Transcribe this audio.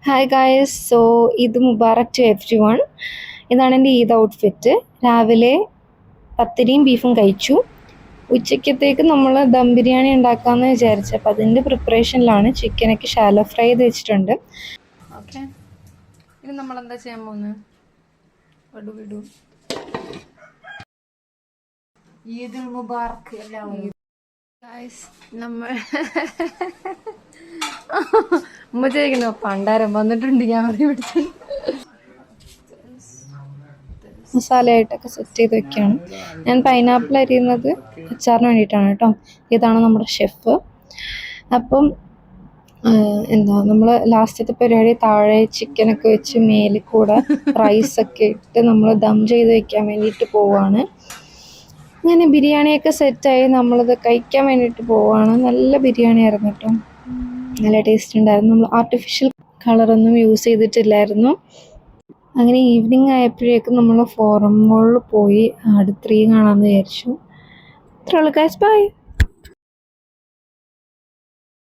Hi guys, ഇത് Mubarak to every one. ഇതാണ് എൻ്റെ ഈദ് ഔട്ട്ഫിറ്റ്. രാവിലെ പത്തിരിയും ബീഫും കഴിച്ചു. ഉച്ചക്കത്തേക്ക് നമ്മൾ ദം ബിരിയാണി ഉണ്ടാക്കാമെന്ന് വിചാരിച്ചു. അപ്പം അതിൻ്റെ പ്രിപ്പറേഷനിലാണ്. ചിക്കനൊക്കെ ഷാലോ ഫ്രൈ ചെയ്ത് വെച്ചിട്ടുണ്ട്. ഓക്കെ, ഇനി നമ്മളെന്താ ചെയ്യാൻ പോകുന്നത്? വിടൂ. ഈദ് മുബാറക് എല്ലാവരും. ഗായ്സ്, നമ്മൾ ഉമ്മ ചോദിക്കുന്നു പണ്ടാരം വന്നിട്ടുണ്ട്, ഞാൻ പിടിച്ചു മസാലയായിട്ടൊക്കെ സെറ്റ് ചെയ്ത് വെക്കുകയാണ്. ഞാൻ പൈനാപ്പിൾ അരിയുന്നത് അച്ചാറിന് വേണ്ടിയിട്ടാണ് കേട്ടോ. ഇതാണ് നമ്മുടെ ഷെഫ്. അപ്പം നമ്മൾ ലാസ്റ്റത്തെ പരിപാടി താഴെ ചിക്കനൊക്കെ വെച്ച് മേലിൽ കൂടെ റൈസൊക്കെ ഇട്ട് നമ്മൾ ദം ചെയ്ത് വെക്കാൻ വേണ്ടിയിട്ട് പോവുകയാണ്. അങ്ങനെ ബിരിയാണിയൊക്കെ സെറ്റായി നമ്മളിത് കഴിക്കാൻ വേണ്ടിയിട്ട് പോവുകയാണ്. നല്ല ബിരിയാണി ആയിരുന്നു കേട്ടോ, നല്ല ടേസ്റ്റ് ഉണ്ടായിരുന്നു. നമ്മൾ ആർട്ടിഫിഷ്യൽ കളറൊന്നും യൂസ് ചെയ്തിട്ടില്ലായിരുന്നു. അങ്ങനെ ഈവനിങ് ആയപ്പോഴേക്കും നമ്മൾ ഫോറം മോളിൽ പോയി ആട് 3 കാണാമെന്ന് വിചാരിച്ചു. ഇത്രയുള്ളൂ ഗൈസ്, ബൈ.